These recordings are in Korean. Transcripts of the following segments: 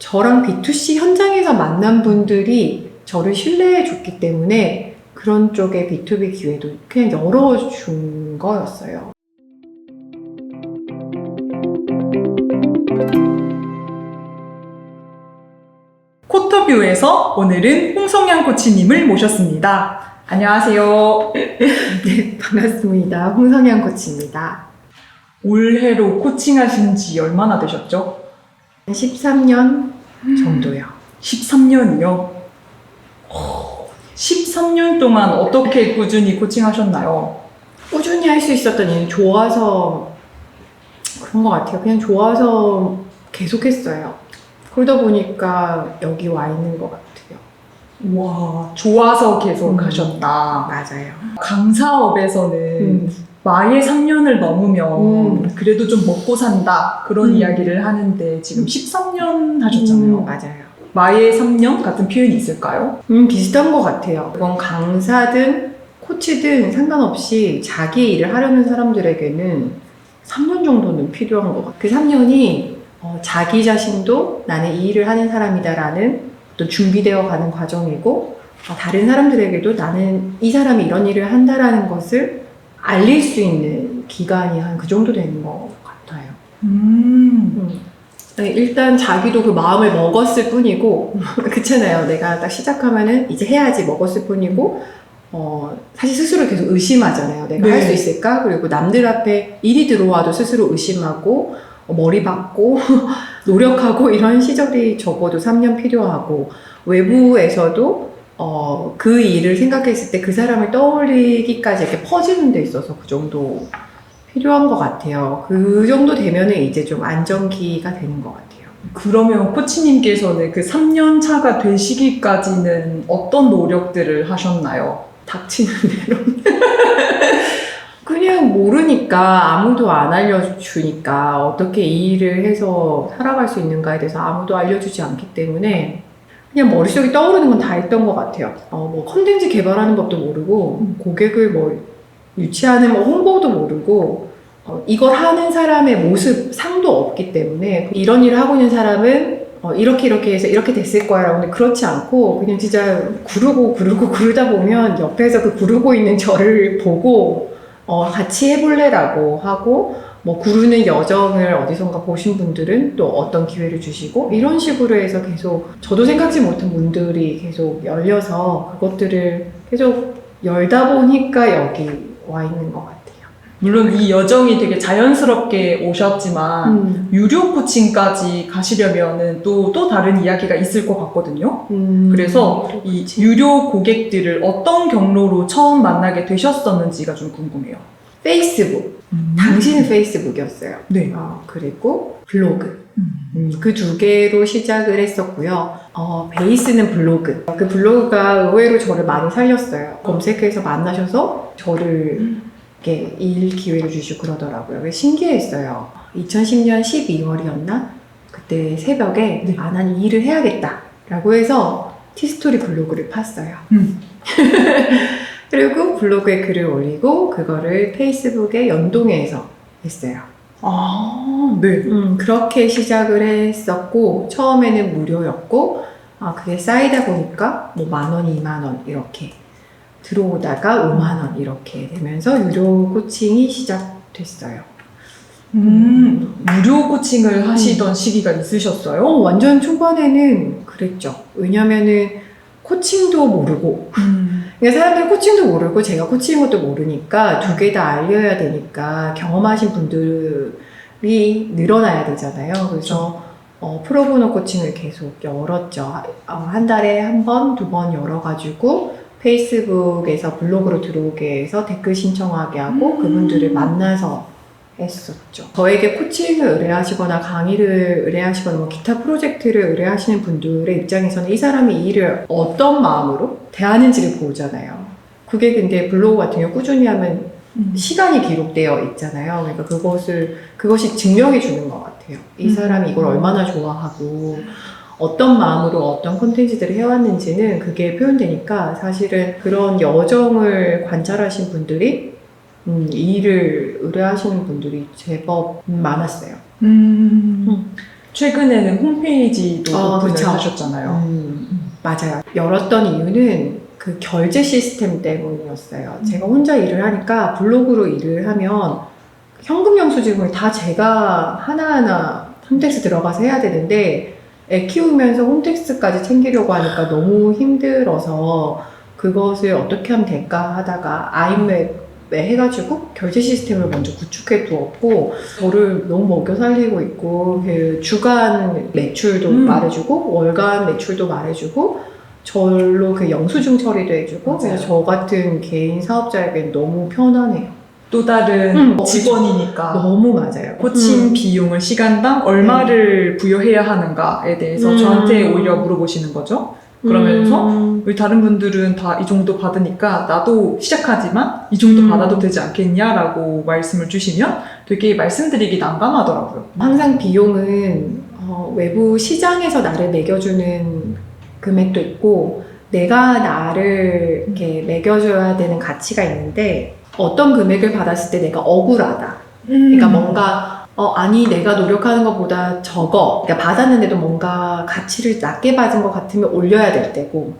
저랑 B2C 현장에서 만난 분들이 저를 신뢰해 줬기 때문에 그런 쪽의 B2B 기회도 그냥 열어준 거였어요. 코터뷰에서 오늘은 홍성양 코치님을 모셨습니다. 안녕하세요. 네, 반갑습니다. 홍성양 코치입니다. 올해로 코칭하신 지 얼마나 되셨죠? 13년 정도요. 13년이요? 13년 동안 어떻게 꾸준히 코칭하셨나요? 꾸준히 할 수 있었던 이유는 좋아서 그런 것 같아요. 그냥 좋아서 계속했어요. 그러다 보니까 여기 와 있는 것 같아요. 와, 좋아서 계속 하셨다. 맞아요. 강사업에서는 마의 3년을 넘으면 그래도 좀 먹고 산다 그런 이야기를 하는데 지금 13년 하셨잖아요. 맞아요. 마의 3년 같은 표현이 있을까요? 비슷한 것 같아요. 그건 강사든 코치든 상관없이 자기 일을 하려는 사람들에게는 3년 정도는 필요한 것 같아요. 그 3년이 자기 자신도 나는 이 일을 하는 사람이다라는 또 준비되어 가는 과정이고 다른 사람들에게도 나는 이 사람이 이런 일을 한다라는 것을 알릴 수 있는 기간이 한 그 정도 되는 것 같아요. 네, 일단 자기도 그 마음을 먹었을 뿐이고 그렇잖아요. 내가 딱 시작하면은 이제 해야지 먹었을 뿐이고 사실 스스로 계속 의심하잖아요. 내가 네. 할 수 있을까? 그리고 남들 앞에 일이 들어와도 스스로 의심하고 머리 박고 노력하고 이런 시절이 적어도 3년 필요하고 외부에서도 그 일을 생각했을 때 그 사람을 떠올리기까지 이렇게 퍼지는 데 있어서 그 정도 필요한 것 같아요. 그 정도 되면은 이제 좀 안정기가 되는 것 같아요. 그러면 코치님께서는 그 3년 차가 되시기까지는 어떤 노력들을 하셨나요? 닥치는 대로. 그냥 모르니까 아무도 안 알려주니까 어떻게 이 일을 해서 살아갈 수 있는가에 대해서 아무도 알려주지 않기 때문에 그냥 머릿속에 떠오르는 건 다 했던 것 같아요. 뭐 컨텐츠 개발하는 법도 모르고 고객을 뭐 유치하는 뭐 홍보도 모르고 이걸 하는 사람의 모습, 상도 없기 때문에 이런 일을 하고 있는 사람은 이렇게 해서 이렇게 됐을 거야 라고. 근데 그렇지 않고 그냥 진짜 구르다 보면 옆에서 그 구르고 있는 저를 보고 같이 해볼래 라고 하고 뭐 구르는 여정을 어디선가 보신 분들은 또 어떤 기회를 주시고 이런 식으로 해서 계속 저도 생각지 못한 문들이 계속 열려서 그것들을 계속 열다 보니까 여기 와 있는 것 같아요. 물론 이 여정이 되게 자연스럽게 오셨지만 유료 코칭까지 가시려면은 또 다른 이야기가 있을 것 같거든요. 그래서 이 유료 고객들을 어떤 경로로 처음 만나게 되셨었는지가 좀 궁금해요. 페이스북. 당신은 페이스북이었어요. 네. 그리고 블로그. 그 두 개로 시작을 했었고요. 베이스는 블로그. 그 블로그가 의외로 저를 많이 살렸어요. 검색해서 만나셔서 저를 이렇게 일 기회를 주시고 그러더라고요. 그래서 신기했어요. 2010년 12월이었나? 그때 새벽에 난 이 일을 해야겠다 라고 해서 티스토리 블로그를 팠어요. 그리고 블로그에 글을 올리고 그거를 페이스북에 연동해서 했어요. 아, 네. 그렇게 시작을 했었고 처음에는 무료였고 그게 쌓이다 보니까 뭐 10,000원, 20,000원 이렇게 들어오다가 50,000원 이렇게 되면서 유료 코칭이 시작됐어요. 무료 코칭을 하시던 시기가 있으셨어요? 완전 초반에는 그랬죠. 왜냐면은 코칭도 모르고 그러니까 사람들이 코칭도 모르고 제가 코칭인 것도 모르니까 두 개 다 알려야 되니까 경험하신 분들이 늘어나야 되잖아요. 그래서 프로보노 코칭을 계속 열었죠. 한 달에 한 번, 두 번 열어가지고 페이스북에서 블로그로 들어오게 해서 댓글 신청하게 하고 그분들을 만나서 했었죠. 저에게 코칭을 의뢰하시거나 강의를 의뢰하시거나 뭐 기타 프로젝트를 의뢰하시는 분들의 입장에서는 이 사람이 이 일을 어떤 마음으로 대하는지를 보잖아요. 그게 근데 블로그 같은 경우 꾸준히 하면 시간이 기록되어 있잖아요. 그러니까 그것이 증명해 주는 것 같아요. 이 사람이 이걸 얼마나 좋아하고 어떤 마음으로 어떤 콘텐츠들을 해왔는지는 그게 표현되니까 사실은 그런 여정을 관찰하신 분들이 이 일을 의뢰하시는 분들이 제법 많았어요. 최근에는 홈페이지도 오픈을 그쵸. 하셨잖아요. 맞아요. 열었던 이유는 그 결제 시스템 때문이었어요. 제가 혼자 일을 하니까 블로그로 일을 하면 현금 영수증을 다 제가 하나하나 홈택스 들어가서 해야 되는데 애 키우면서 홈택스까지 챙기려고 하니까 너무 힘들어서 그것을 어떻게 하면 될까 하다가 아이맵에 해가지고 결제 시스템을 먼저 구축해 두었고 저를 너무 먹여 살리고 있고 그 주간 매출도 말해주고 월간 매출도 말해주고 절로 그 영수증 처리도 해주고 맞아요. 그래서 저 같은 개인 사업자에겐 너무 편하네요. 또 다른 그렇죠. 직원이니까 너무 맞아요. 코칭 비용을 시간당 얼마를 부여해야 하는가에 대해서 저한테 오히려 물어보시는 거죠. 그러면서 우리 다른 분들은 다 이 정도 받으니까 나도 시작하지만 이 정도 받아도 되지 않겠냐라고 말씀을 주시면 되게 말씀드리기 난감하더라고요. 항상 비용은 외부 시장에서 나를 매겨주는 금액도 있고 내가 나를 이렇게 매겨줘야 되는 가치가 있는데 어떤 금액을 받았을 때 내가 억울하다. 그러니까 뭔가 아니 내가 노력하는 것보다 적어. 그러니까 받았는데도 뭔가 가치를 낮게 받은 것 같으면 올려야 될 때고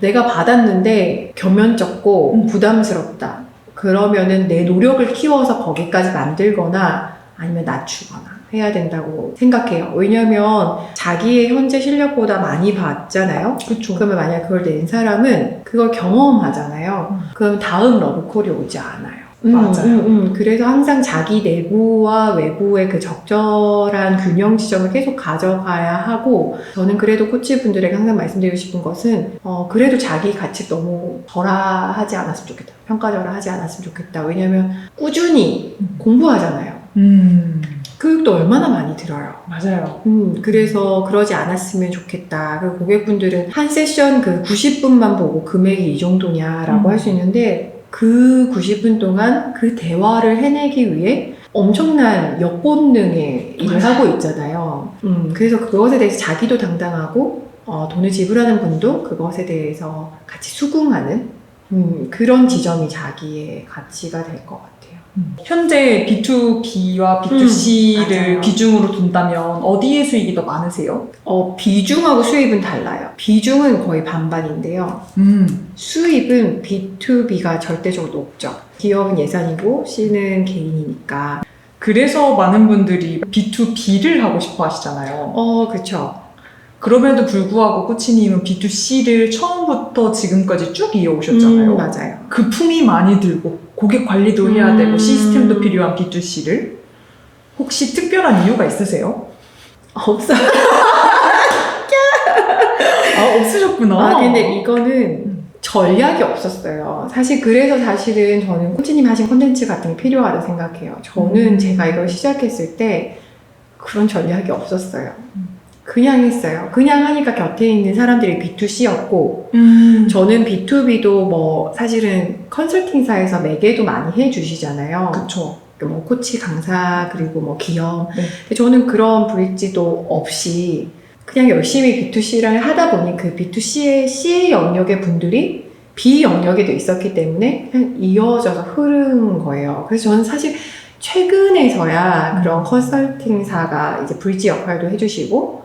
내가 받았는데 겸연쩍고 부담스럽다. 그러면은 내 노력을 키워서 거기까지 만들거나 아니면 낮추거나 해야 된다고 생각해요. 왜냐면 자기의 현재 실력보다 많이 받잖아요. 그렇죠. 그러면 만약 그걸 낸 사람은 그걸 경험하잖아요. 그럼 다음 러브콜이 오지 않아요. 맞아요. 그래서 항상 자기 내부와 외부의 그 적절한 균형 지점을 계속 가져가야 하고 저는 그래도 코치분들에게 항상 말씀드리고 싶은 것은 그래도 자기 가치 너무 절하하지 않았으면 좋겠다. 평가절하하지 않았으면 좋겠다. 왜냐면 꾸준히 공부하잖아요. 교육도 얼마나 많이 들어요. 맞아요. 그래서 그러지 않았으면 좋겠다. 그 고객분들은 한 세션 그 90분만 보고 금액이 이 정도냐라고 할 수 있는데 그 90분 동안 그 대화를 해내기 위해 엄청난 역본능의 일을 맞아요. 하고 있잖아요. 그래서 그것에 대해서 자기도 당당하고 돈을 지불하는 분도 그것에 대해서 같이 수긍하는 그런 지점이 자기의 가치가 될 것 같아요. 현재 B2B와 B2C를 맞아요. 비중으로 둔다면 어디에 수익이 더 많으세요? 비중하고 수입은 달라요. 비중은 거의 반반인데요. 수입은 B2B가 절대적으로 높죠. 기업은 예산이고 C는 개인이니까. 그래서 많은 분들이 B2B를 하고 싶어 하시잖아요. 그쵸. 그럼에도 불구하고 코치님은 B2C를 처음부터 지금까지 쭉 이어오셨잖아요. 맞아요. 그 품이 많이 들고 고객 관리도 해야 되고 시스템도 필요한 B2C를 혹시 특별한 이유가 있으세요? 없어요. 없으셨구나. 근데 이거는 전략이 없었어요. 그래서 사실은 저는 코치님 하신 콘텐츠 같은 게 필요하다고 생각해요. 저는 제가 이걸 시작했을 때 그런 전략이 없었어요. 그냥 했어요. 그냥 하니까 곁에 있는 사람들이 B2C였고 저는 B2B도 뭐 사실은 컨설팅사에서 매개도 많이 해주시잖아요. 그쵸. 뭐 코치 강사 그리고 뭐 기업. 네. 근데 저는 그런 브릿지도 없이 그냥 열심히 B2C를 하다 보니 그 B2C의 C 영역의 분들이 B 영역에도 있었기 때문에 그냥 이어져서 흐른 거예요. 그래서 저는 사실 최근에서야 그런 컨설팅사가 이제 브릿지 역할도 해주시고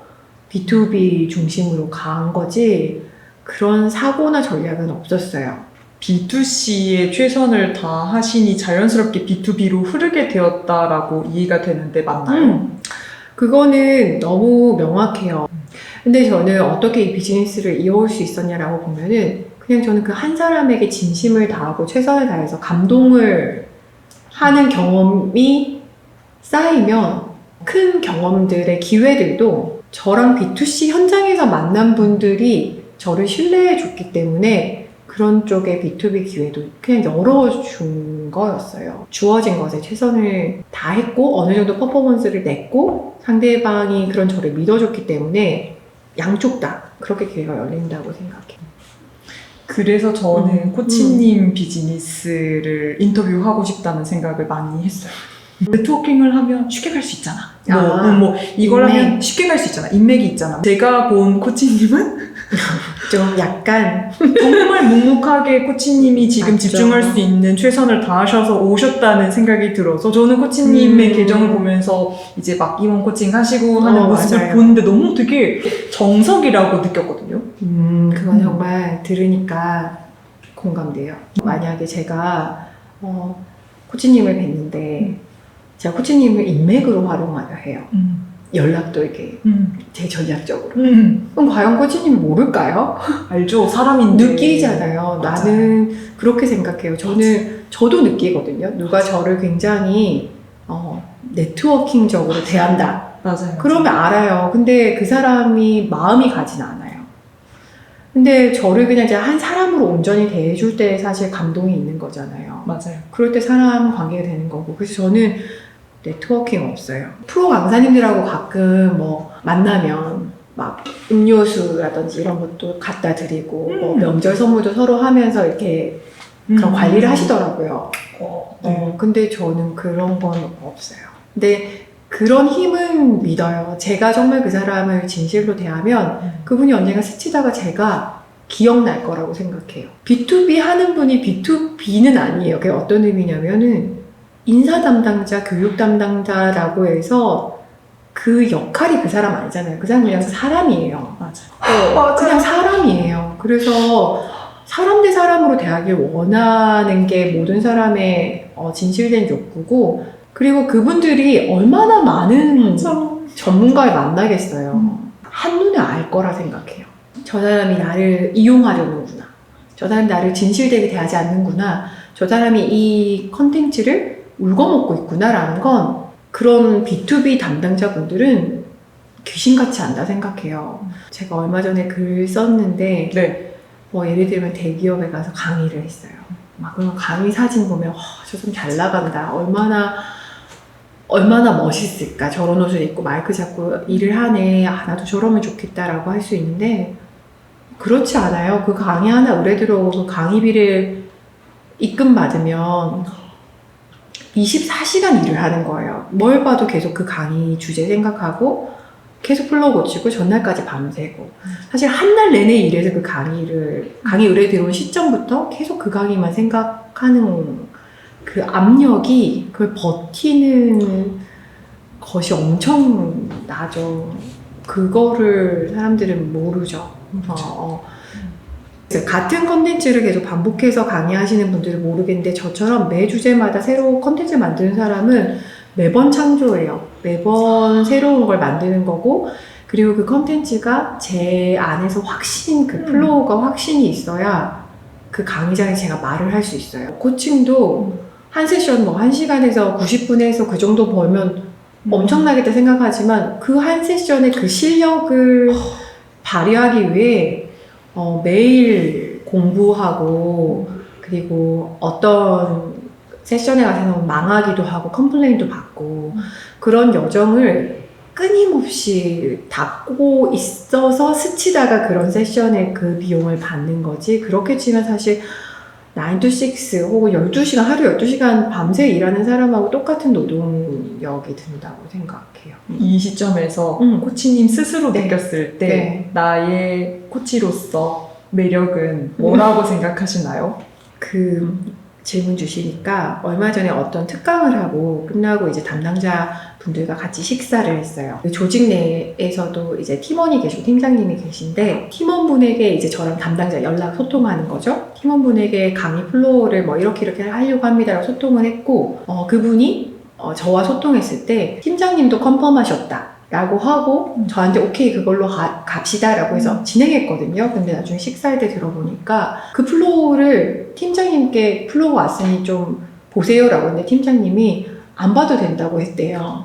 B2B 중심으로 간 거지 그런 사고나 전략은 없었어요. B2C에 최선을 다하시니 자연스럽게 B2B로 흐르게 되었다라고 이해가 되는데 맞나요? 그거는 너무 명확해요. 근데 저는 어떻게 이 비즈니스를 이어올 수 있었냐라고 보면은 그냥 저는 그 한 사람에게 진심을 다하고 최선을 다해서 감동을 하는 경험이 쌓이면 큰 경험들의 기회들도 저랑 B2C 현장에서 만난 분들이 저를 신뢰해 줬기 때문에 그런 쪽의 B2B 기회도 그냥 열어준 거였어요. 주어진 것에 최선을 다했고 어느 정도 퍼포먼스를 냈고 상대방이 그런 저를 믿어줬기 때문에 양쪽 다 그렇게 기회가 열린다고 생각해요. 그래서 저는 코치님 비즈니스를 인터뷰하고 싶다는 생각을 많이 했어요. 네트워킹을 하면 쉽게 갈 수 있잖아. 이걸 인맥. 하면 쉽게 갈 수 있잖아. 인맥이 있잖아. 제가 본 코치님은 좀 약간 정말 묵묵하게 코치님이 지금 맞죠. 집중할 수 있는 최선을 다하셔서 오셨다는 생각이 들어서 저는 코치님의 계정을 보면서 이제 막 임원 코칭 하시고 하는 모습을 맞아요. 보는데 너무 되게 정석이라고 느꼈거든요. 그건 정말 들으니까 공감돼요. 만약에 제가 코치님을 뵀는데 제가 코치님을 인맥으로 활용하려 해요. 연락도 이렇게 제 전략적으로. 그럼 과연 코치님이 모를까요? 알죠? 사람인데. 느끼잖아요. 나는 그렇게 생각해요. 저도 느끼거든요. 누가 저를 굉장히 네트워킹적으로 대한다. 맞아요. 그러면 알아요. 근데 그 사람이 마음이 가진 않아요. 근데 저를 그냥 이제 한 사람으로 온전히 대해줄 때 사실 감동이 있는 거잖아요. 맞아요. 그럴 때 사람 관계가 되는 거고. 그래서 저는 네트워킹 없어요. 프로 강사님들하고 가끔 뭐 만나면 막 음료수라든지 이런 것도 갖다 드리고 뭐 명절 선물도 서로 하면서 이렇게 그런 관리를 하시더라고요. 네. 근데 저는 그런 건 없어요. 근데 그런 힘은 믿어요. 제가 정말 그 사람을 진실로 대하면 그분이 언젠가 스치다가 제가 기억날 거라고 생각해요. B2B 하는 분이 B2B는 아니에요. 그게 어떤 의미냐면은 인사 담당자, 교육 담당자라고 해서 그 역할이 그 사람 아니잖아요. 그 사람 그냥 사람이에요. 맞아요. 그냥 사람이에요. 그래서 사람 대 사람으로 대하길 원하는 게 모든 사람의 진실된 욕구고, 그리고 그분들이 얼마나 많은 전문가를 만나겠어요. 한눈에 알 거라 생각해요. 저 사람이 나를 이용하려는구나. 저 사람이 나를 진실되게 대하지 않는구나. 저 사람이 이 컨텐츠를 울거먹고 있구나라는 건 그런 B2B 담당자분들은 귀신같이 안다 생각해요. 제가 얼마 전에 글 썼는데 네. 뭐 예를 들면 대기업에 가서 강의를 했어요. 막 그런 강의 사진 보면 저 좀 잘 나간다. 얼마나 멋있을까. 저런 옷을 입고 마이크 잡고 일을 하네. 나도 저러면 좋겠다라고 할 수 있는데 그렇지 않아요. 그 강의 하나 의뢰 들어오고 그 강의비를 입금받으면 24시간 일을 하는 거예요. 뭘 봐도 계속 그 강의 주제 생각하고 계속 플로우 고치고 전날까지 밤새고 사실 한 달 내내 일해서 그 강의 의뢰 들어온 시점부터 계속 그 강의만 생각하는 그 압력이 그걸 버티는 것이 엄청 나죠. 그거를 사람들은 모르죠. 같은 컨텐츠를 계속 반복해서 강의하시는 분들은 모르겠는데 저처럼 매 주제마다 새로 컨텐츠 만드는 사람은 매번 창조해요. 매번 새로운 걸 만드는 거고, 그리고 그 컨텐츠가 제 안에서 그 플로우가 확신이 있어야 그 강의장에 제가 말을 할 수 있어요. 코칭도 한 세션 뭐 1시간에서 90분에서 그 정도 벌면 엄청나겠다 생각하지만 그 한 세션의 그 실력을 발휘하기 위해 매일 공부하고, 그리고 어떤 세션에 가서는 망하기도 하고 컴플레인도 받고 그런 여정을 끊임없이 닦고 있어서 스치다가 그런 세션에 그 비용을 받는 거지. 그렇게 치면 사실 9 to 6 혹은 12시간, 하루 12시간 밤새 일하는 사람하고 똑같은 노동력이 든다고 생각해요. 이 시점에서 코치님 스스로 느꼈을 때 나의 코치로서 매력은 뭐라고 생각하시나요? 그 질문 주시니까 얼마 전에 어떤 특강을 하고 끝나고 이제 담당자 분들과 같이 식사를 했어요. 조직 내에서도 이제 팀원이 계시고 팀장님이 계신데 팀원분에게 이제 저랑 담당자 연락 소통하는 거죠. 팀원분에게 강의 플로우를 뭐 이렇게 하려고 합니다라고 소통을 했고 그분이 저와 소통했을 때 팀장님도 컨펌하셨다 라고 하고 저한테 오케이 그걸로 갑시다 라고 해서 진행했거든요. 근데 나중에 식사할 때 들어보니까 그 플로우를 팀장님께 플로우가 왔으니 좀 보세요 라고 했는데 팀장님이 안 봐도 된다고 했대요.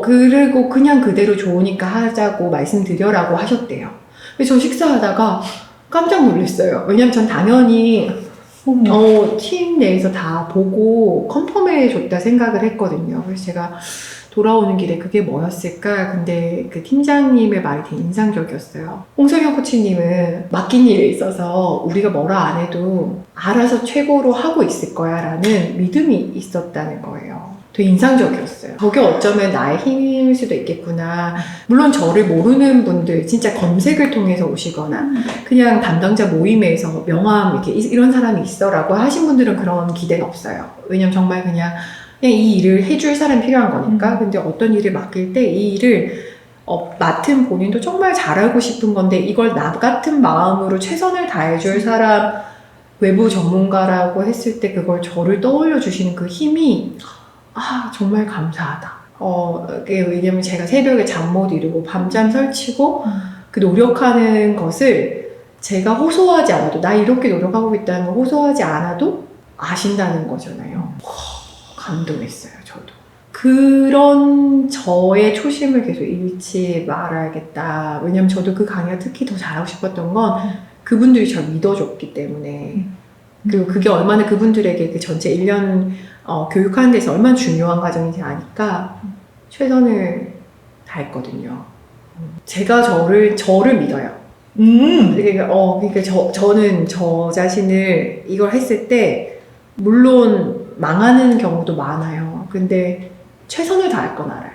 그리고 그냥 그대로 좋으니까 하자고 말씀드려라고 하셨대요. 그래서 저 식사하다가 깜짝 놀랐어요. 왜냐면 전 당연히 팀 내에서 다 보고 컨펌해 줬다 생각을 했거든요. 그래서 제가 돌아오는 길에 그게 뭐였을까? 근데 그 팀장님의 말이 되게 인상적이었어요. 홍성현 코치님은 맡긴 일에 있어서 우리가 뭐라 안 해도 알아서 최고로 하고 있을 거야 라는 믿음이 있었다는 거예요. 되게 인상적이었어요. 저게 어쩌면 나의 힘일 수도 있겠구나. 물론 저를 모르는 분들, 진짜 검색을 통해서 오시거나 그냥 담당자 모임에서 명함 이렇게 이런 사람이 있어라고 하신 분들은 그런 기대는 없어요. 왜냐면 정말 그냥 이 일을 해줄 사람이 필요한 거니까. 근데 어떤 일을 맡길 때 이 일을 맡은 본인도 정말 잘하고 싶은 건데 이걸 나 같은 마음으로 최선을 다해줄 사람, 외부 전문가라고 했을 때 그걸 저를 떠올려 주시는 그 힘이 정말 감사하다. 왜냐면 제가 새벽에 잠 못 이루고 밤잠 설치고 그 노력하는 것을 제가 호소하지 않아도, 나 이렇게 노력하고 있다는 걸 호소하지 않아도 아신다는 거잖아요. 감동했어요, 저도. 그런 저의 초심을 계속 잃지 말아야겠다. 왜냐면 저도 그 강의가 특히 더 잘하고 싶었던 건 그분들이 저를 믿어줬기 때문에. 그리고 그게 얼마나 그분들에게 그 전체 1년 교육하는 데서 얼마나 중요한 과정인지 아니까 최선을 다했거든요. 제가 저를 믿어요. 그러니까 저는 저 자신을 이걸 했을 때 물론 망하는 경우도 많아요. 근데 최선을 다할 건 알아요.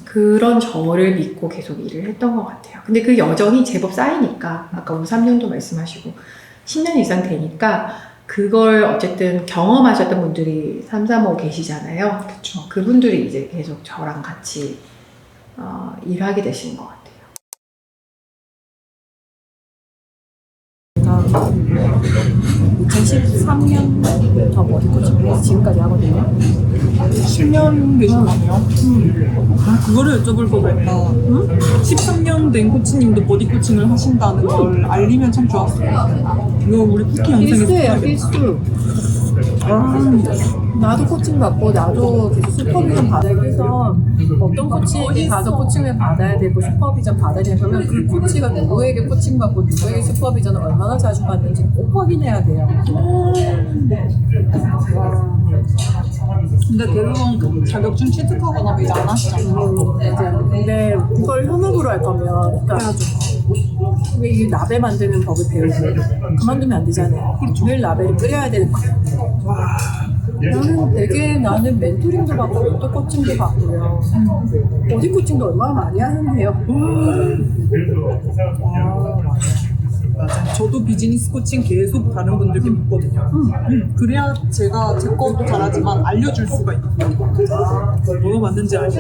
그런 저를 믿고 계속 일을 했던 것 같아요. 근데 그 여정이 제법 쌓이니까 아까 3년도 말씀하시고 10년 이상 되니까 그걸 어쨌든 경험하셨던 분들이 3, 3, 5 계시잖아요. 그쵸. 그분들이 이제 계속 저랑 같이 일하게 되신 것 같아요. 제가 2013년부터 머리 코칭을 지금까지 하거든요. 10년 되셨나요? 그거를 여쭤볼 걸 그랬다. 13년 된 코치님도 보디 코칭을 하신다는 걸 알리면 참 좋았어요. 이거 우리 쿠키 영상에서 필수예요, 봐야겠다. 필수. 나도 코칭 받고 나도 계속 슈퍼비전 받아야 돼서 어떤 코치에게 가서 코칭을 받아야 되고 슈퍼비전 받아야 되면 그 코치가 누구에게 코칭 받고 누구에게 슈퍼비전을 얼마나 자주 받는지 꼭 확인해야 돼요. 근데 대부분 자격증 취득하거나 이제 안 하시잖아요. 근데 그걸 현업으로 할 거면 그러니까 왜 이 라벨 만드는 법을 배우고 그만두면 안 되잖아요. 늘 라벨을 끓여야 되는 거예요. 나는 멘토링도 받고 멘토 코칭도 받고요. 보디 코칭도 얼마나 많이 하는데요. 맞아요. 저도 비즈니스 코칭 계속 다른 분들께 묻거든요. 그래야 제가 제 것도 잘하지만 알려줄 수가 있고 뭐가 맞는지 알고.